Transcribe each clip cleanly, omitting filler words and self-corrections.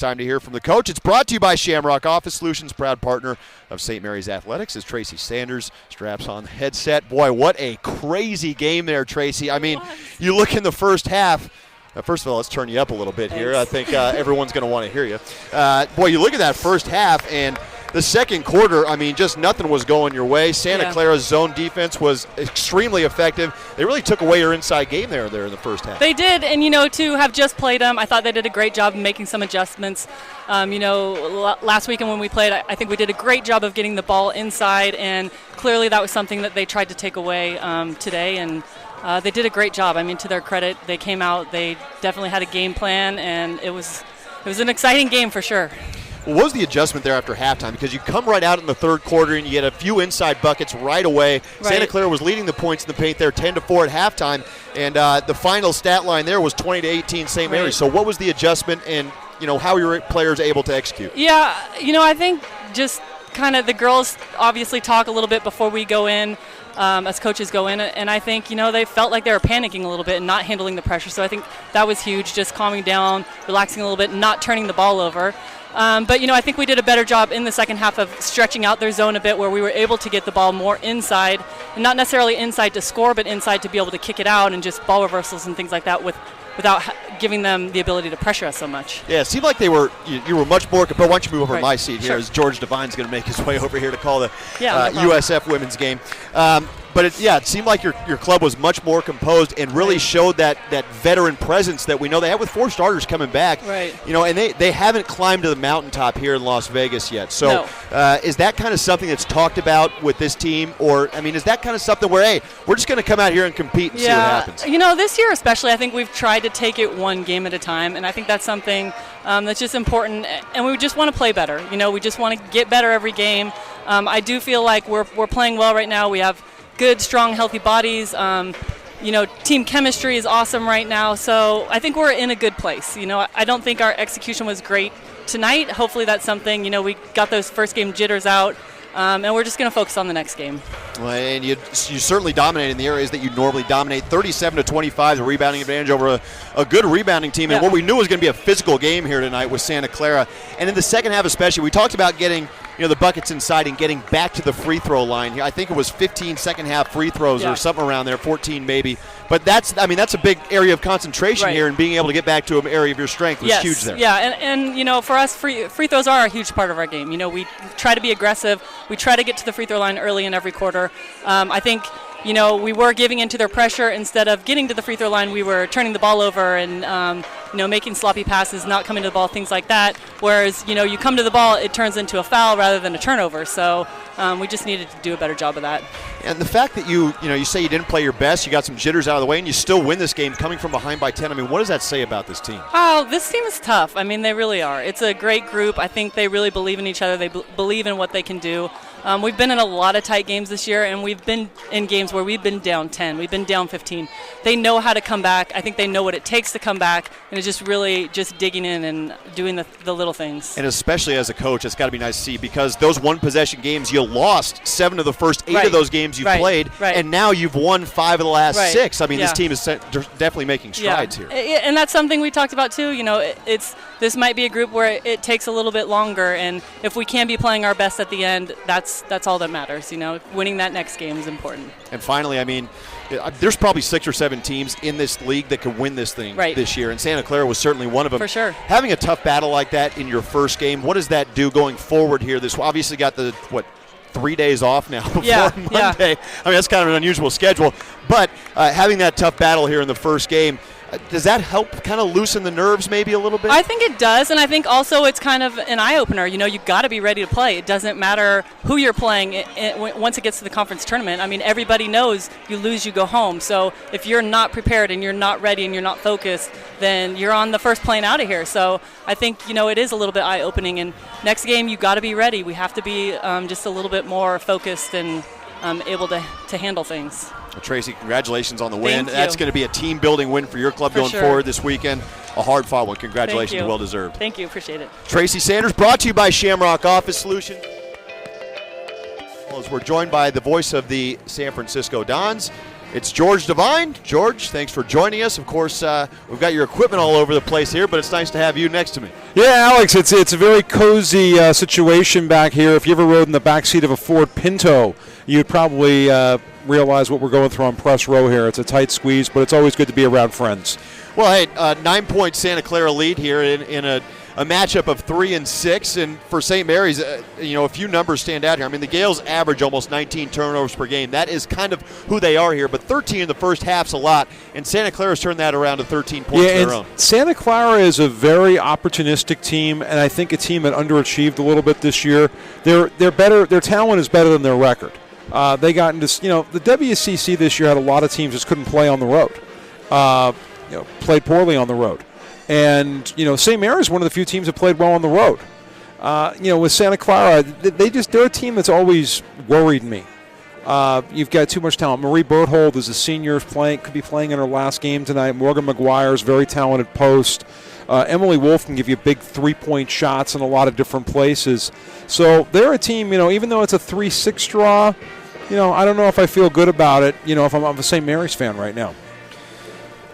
time to hear from the coach. It's brought to you by Shamrock Office Solutions, proud partner of St. Mary's Athletics. As Tracy Sanders straps on the headset. Boy, what a crazy game there, Tracy. I mean, you look in the first half. First of all, let's turn you up a little bit here. I think everyone's going to want to hear you. Boy, you look at that first half, and the second quarter, I mean, just nothing was going your way. Santa Clara's zone defense was extremely effective. They really took away your inside game there in the first half. They did, and, to have just played them, I thought they did a great job making some adjustments. Last weekend when we played, I think we did a great job of getting the ball inside, and clearly that was something that they tried to take away today, and they did a great job. I mean, to their credit, they came out, they definitely had a game plan, and it was an exciting game for sure. Well, what was the adjustment there after halftime? Because you come right out in the third quarter and you get a few inside buckets right away. Right. Santa Clara was leading the points in the paint there 10-4 at halftime, and the final stat line there was 20-18 St. Mary's. So what was the adjustment, and how were your players able to execute? Yeah, I think just kind of the girls obviously talk a little bit before we go in. As coaches go in, and I think they felt like they were panicking a little bit and not handling the pressure, so I think that was huge, just calming down, relaxing a little bit, not turning the ball over. But I think we did a better job in the second half of stretching out their zone a bit, where we were able to get the ball more inside, and not necessarily inside to score, but inside to be able to kick it out and just ball reversals and things like that without giving them the ability to pressure us so much. Yeah, it seemed like you were much more. But why don't you move over to my seat here, sure. as George Devine's going to make his way over here to call the USF women's game. But it seemed like your club was much more composed and really showed that veteran presence that we know they have with 4 starters coming back. Right. And they haven't climbed to the mountaintop here in Las Vegas yet. So is that kind of something that's talked about with this team? Or, is that kind of something where, hey, we're just going to come out here and compete and see what happens? This year especially, I think we've tried to take it one game at a time, and I think that's something that's just important. And we just want to play better. We just want to get better every game. I do feel like we're playing well right now. We have good, strong, healthy bodies. Team chemistry is awesome right now. So I think we're in a good place. I don't think our execution was great tonight. Hopefully that's something, we got those first game jitters out. And we're just going to focus on the next game. Well, and you certainly dominated in the areas that you normally dominate. 37-25, the rebounding advantage over a good rebounding team. And what we knew was going to be a physical game here tonight with Santa Clara. And in the second half especially, we talked about getting the buckets inside and getting back to the free throw line. I think it was 15 second half free throws or something around there, 14 maybe. But that's a big area of concentration here, and being able to get back to an area of your strength was huge there. Yeah, and for us, free throws are a huge part of our game. We try to be aggressive. We try to get to the free throw line early in every quarter. I think we were giving into their pressure. Instead of getting to the free throw line, we were turning the ball over and making sloppy passes, not coming to the ball, things like that. Whereas you come to the ball, it turns into a foul rather than a turnover. So we just needed to do a better job of that. And the fact that you say you didn't play your best, you got some jitters out of the way, and you still win this game coming from behind by 10. What does that say about this team? Oh, this team is tough. They really are. It's a great group. I think they really believe in each other. They believe in what they can do. We've been in a lot of tight games this year, and we've been in games where we've been down 10. We've been down 15. They know how to come back. I think they know what it takes to come back, and it's just really just digging in and doing the little things. And especially as a coach, it's got to be nice to see, because those one-possession games, you lost 7 of the first 8 of those games you played, and now you've won 5 of the last 6. This team is definitely making strides here. And that's something we talked about too. This might be a group where it takes a little bit longer, and if we can be playing our best at the end, that's all that matters. Winning that next game is important. And finally, there's probably 6 or 7 teams in this league that could win this thing this year, and Santa Clara was certainly one of them. For sure. Having a tough battle like that in your first game, what does that do going forward here? This obviously got 3 days off now before Monday. That's kind of an unusual schedule, but having that tough battle here in the first game, does that help kind of loosen the nerves maybe a little bit? I think it does, and I think also it's kind of an eye-opener. You've got to be ready to play. It doesn't matter who you're playing once it gets to the conference tournament. Everybody knows you lose, you go home. So if you're not prepared and you're not ready and you're not focused, then you're on the first plane out of here. So I think, it is a little bit eye-opening, and next game you've got to be ready. We have to be just a little bit more focused and able to handle things. Well, Tracy, congratulations on the win. Thank you. That's going to be a team-building win for your club going forward this weekend. A hard-fought one. Congratulations, well-deserved. Thank you, appreciate it. Tracy Sanders, brought to you by Shamrock Office Solutions. As we're joined by the voice of the San Francisco Dons, It's George Devine. George, thanks for joining us. Of course, we've got your equipment all over the place here, but it's nice to have you next to me. Yeah, Alex, it's a very cozy situation back here. If you ever rode in the backseat of a Ford Pinto, you'd probably realize what we're going through on press row here. It's a tight squeeze, but it's always good to be around friends. Well, hey, 9-point Santa Clara lead here in a matchup of 3 and 6, and for St. Mary's, a few numbers stand out here. I mean, the Gales average almost 19 turnovers per game. That is kind of who they are here, but 13 in the first half's a lot, and Santa Clara's turned that around to 13 points of their own. Santa Clara is a very opportunistic team, and I think a team that underachieved a little bit this year. They're better. Their talent is better than their record. They got into the WCC this year had a lot of teams just couldn't play on the road. Played poorly on the road. And, St. Mary's is one of the few teams that played well on the road. With Santa Clara, they're a team that's always worried me. You've got too much talent. Marie Berthold is a senior, could be playing in her last game tonight. Morgan McGuire is very talented post. Emily Wolf can give you big three-point shots in a lot of different places. So they're a team, even though it's a 3-6 draw, I don't know if I feel good about it, if I'm a St. Mary's fan right now.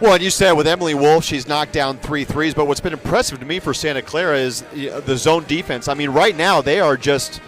Well, and you said with Emily Wolf, she's knocked down 3 threes, but what's been impressive to me for Santa Clara is the zone defense. I mean, right now they are just,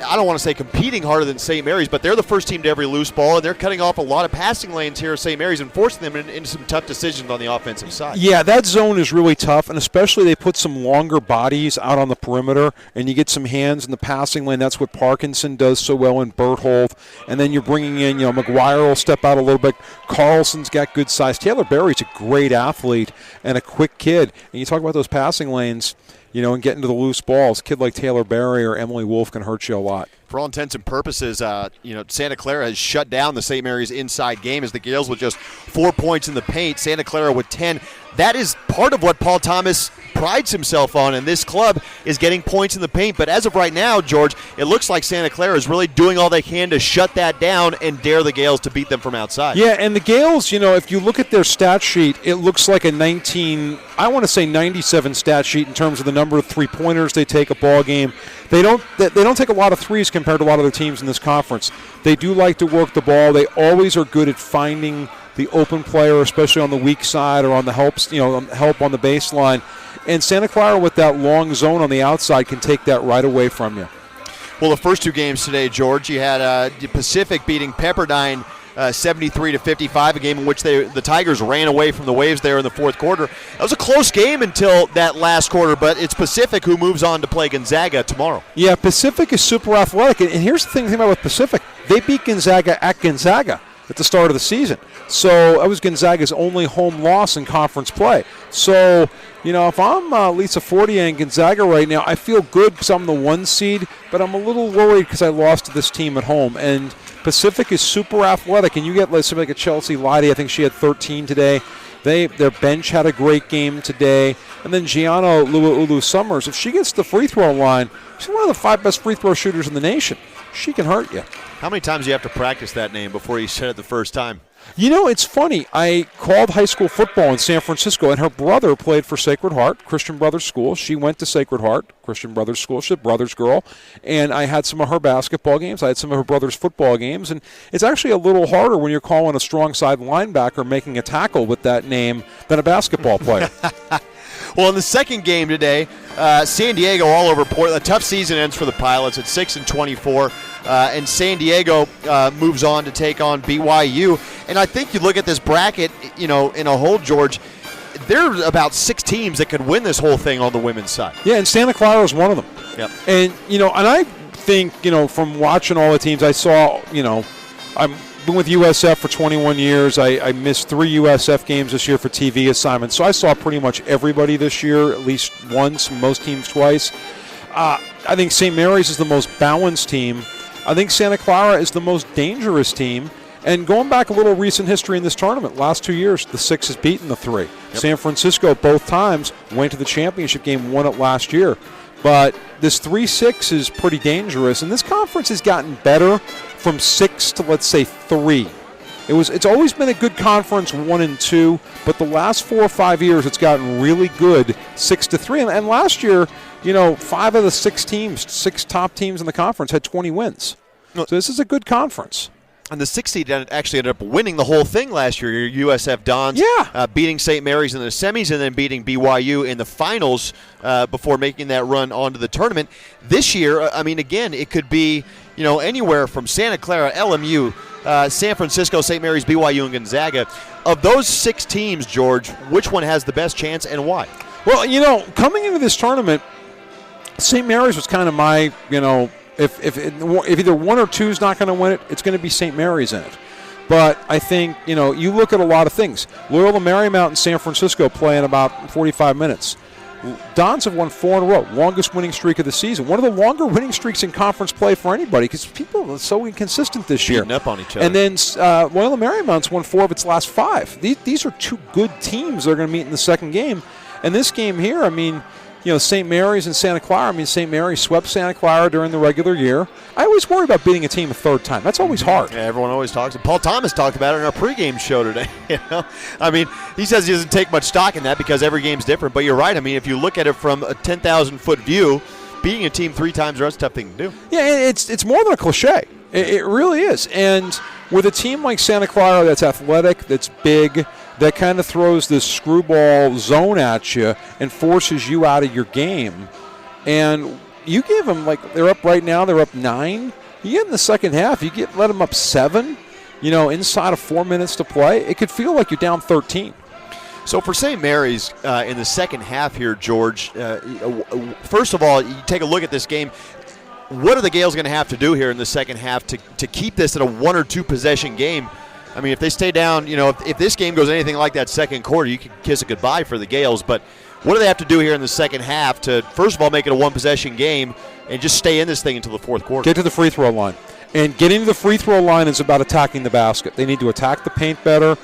I don't want to say competing harder than St. Mary's, but they're the first team to every loose ball, and they're cutting off a lot of passing lanes here at St. Mary's and forcing them into some tough decisions on the offensive side. Yeah, that zone is really tough, and especially they put some longer bodies out on the perimeter, and you get some hands in the passing lane. That's what Parkinson does so well in Berthold. And then you're bringing in, McGuire will step out a little bit. Carlson's got good size. Taylor Berry's a great athlete and a quick kid. And you talk about those passing lanes, and getting to the loose balls. A kid like Taylor Berry or Emily Wolf can hurt you a lot. For all intents and purposes, Santa Clara has shut down the St. Mary's inside game as the Gales with just 4 points in the paint, Santa Clara with 10. That is part of what Paul Thomas prides himself on, and this club is getting points in the paint. But as of right now, George, it looks like Santa Clara is really doing all they can to shut that down and dare the Gales to beat them from outside. Yeah, and the Gales, if you look at their stat sheet, it looks like a 97 stat sheet in terms of the number of three-pointers they take a ball game. They don't take a lot of threes compared to a lot of other teams in this conference. They do like to work the ball. They always are good at finding the open player, especially on the weak side or on the help on the baseline. And Santa Clara with that long zone on the outside can take that right away from you. Well, the first two games today, George, you had the Pacific beating Pepperdine 73-55, a game in which the Tigers ran away from the Waves there in the fourth quarter. That was a close game until that last quarter, but it's Pacific who moves on to play Gonzaga tomorrow. Yeah, Pacific is super athletic, and here's the thing about with Pacific. They beat Gonzaga at Gonzaga at the start of the season. So that was Gonzaga's only home loss in conference play. So, if I'm Lisa Fortier and Gonzaga right now, I feel good because I'm the 1 seed, but I'm a little worried because I lost to this team at home. And Pacific is super athletic, and you get somebody like a Chelsea Leidy. I think she had 13 today. Their bench had a great game today. And then Gianna Ulu Summers, if she gets to the free throw line, she's one of the 5 best free throw shooters in the nation. She can hurt you. How many times do you have to practice that name before you said it the first time? It's funny. I called high school football in San Francisco, and her brother played for Sacred Heart Christian Brothers School. She went to Sacred Heart Christian Brothers School. She's a Brothers girl, and I had some of her basketball games. I had some of her brother's football games, and it's actually a little harder when you're calling a strong side linebacker making a tackle with that name than a basketball player. Well, in the second game today, San Diego all over Portland. A tough season ends for the Pilots at 6-24. And San Diego moves on to take on BYU. And I think you look at this bracket, in a whole, George, there are about 6 teams that could win this whole thing on the women's side. Yeah, and Santa Clara is one of them. Yep. And, and I think, from watching all the teams, I saw, I've been with USF for 21 years. I missed 3 USF games this year for TV assignments. So I saw pretty much everybody this year, at least once, most teams twice. I think St. Mary's is the most balanced team. I think Santa Clara is the most dangerous team. And going back a little recent history in this tournament, last 2 years, the 6 has beaten the 3. Yep. San Francisco both times went to the championship game, won it last year. But this 3-6 is pretty dangerous. And this conference has gotten better from 6 to, let's say, 3. It's always been a good conference, 1 and 2, but the last 4 or 5 years it's gotten really good, 6-3. And last year, 5 of the 6 top teams in the conference had 20 wins. So this is a good conference. And the 6th seed actually ended up winning the whole thing last year. Your USF Dons beating St. Mary's in the semis and then beating BYU in the finals before making that run onto the tournament. This year, I mean, again, it could be anywhere from Santa Clara, LMU, San Francisco, St. Mary's, BYU, and Gonzaga. Of those 6 teams, George, which one has the best chance and why? Well, coming into this tournament, St. Mary's was kind of my, if either one or two is not going to win it, it's going to be St. Mary's in it. But I think, you look at a lot of things. Loyola Marymount and San Francisco play in about 45 minutes. Dons have won 4 in a row, longest winning streak of the season. One of the longer winning streaks in conference play for anybody because people are so inconsistent this year. Beating up on each other. And then Loyola Marymount's won 4 of its last 5. These are 2 good teams that are going to meet in the second game. And this game here, I mean, St. Mary's and Santa Clara. I mean, St. Mary's swept Santa Clara during the regular year. I always worry about beating a team a third time. That's always hard. Yeah, everyone always talks. Paul Thomas talked about it in our pregame show today. I mean, he says he doesn't take much stock in that because every game's different. But you're right. I mean, if you look at it from a 10,000-foot view, beating a team 3 times is a tough thing to do. Yeah, it's more than a cliche. It really is. And with a team like Santa Clara that's athletic, that's big, that kind of throws this screwball zone at you and forces you out of your game. And you give them, they're up right now, they're up 9. You get in the second half, let them up 7, inside of 4 minutes to play. It could feel like you're down 13. So for St. Mary's in the second half here, George, first of all, you take a look at this game. What are the Gales going to have to do here in the second half to keep this at a 1 or 2 possession game? I mean, if they stay down, if this game goes anything like that second quarter, you can kiss it goodbye for the Gales. But what do they have to do here in the second half to, first of all, make it a 1-possession game and just stay in this thing until the fourth quarter? Get to the free throw line. And getting to the free throw line is about attacking the basket. They need to attack the paint better.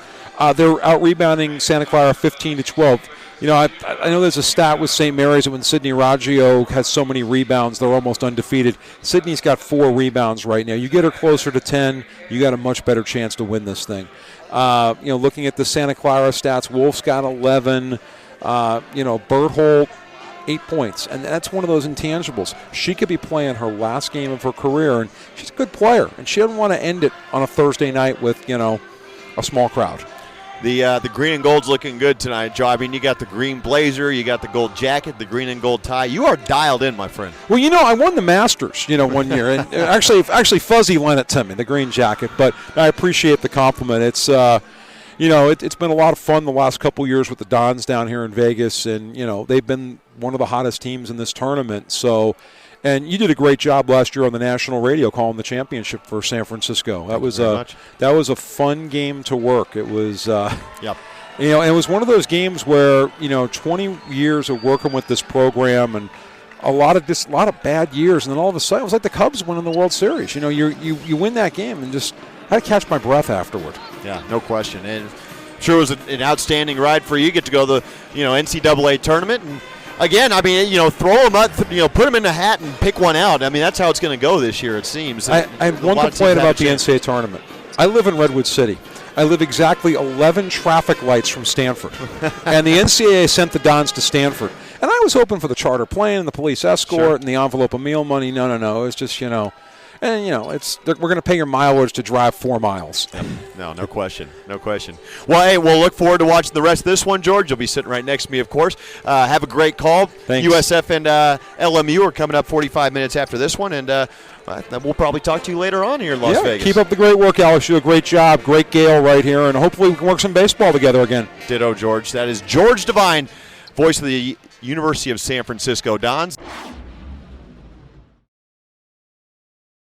They're out-rebounding Santa Clara 15-12. I know there's a stat with St. Mary's that when Sidney Raggio has so many rebounds, they're almost undefeated. Sidney's got 4 rebounds right now. You get her closer to 10, you got a much better chance to win this thing. Looking at the Santa Clara stats, Wolf's got 11. Berthold, 8 points. And that's one of those intangibles. She could be playing her last game of her career, and she's a good player. And she doesn't want to end it on a Thursday night with, a small crowd. The green and gold's looking good tonight, Joe. I mean, you got the green blazer, you got the gold jacket, the green and gold tie. You are dialed in, my friend. Well, I won the Masters, 1 year, and actually Fuzzy lent it to me, the green jacket. But I appreciate the compliment. It's it's been a lot of fun the last couple years with the Dons down here in Vegas, and they've been one of the hottest teams in this tournament. So. And you did a great job last year on the national radio calling the championship for San Francisco. That was a fun game to work. It was, yep. It was one of those games where 20 years of working with this program and a lot of bad years, and then all of a sudden it was like the Cubs winning the World Series. You win that game and just I had to catch my breath afterward. Yeah, no question. And sure, it was an outstanding ride for you. You get to go to the NCAA tournament and. Again, I mean, throw them up, put them in a hat and pick one out. I mean, that's how it's going to go this year, it seems. I have one complaint about the NCAA tournament. I live in Redwood City. I live exactly 11 traffic lights from Stanford. And the NCAA sent the Dons to Stanford. And I was hoping for the charter plane and the police escort and the envelope of meal money. No. It was just, And, we're going to pay your mileage to drive 4 miles. No question. Well, hey, we'll look forward to watching the rest of this one, George. You'll be sitting right next to me, of course. Have a great call. Thanks. USF and LMU are coming up 45 minutes after this one, and we'll probably talk to you later on here in Las Vegas. Keep up the great work, Alex. You do a great job. Great Gale right here, and hopefully we can work some baseball together again. Ditto, George. That is George Devine, voice of the University of San Francisco Dons.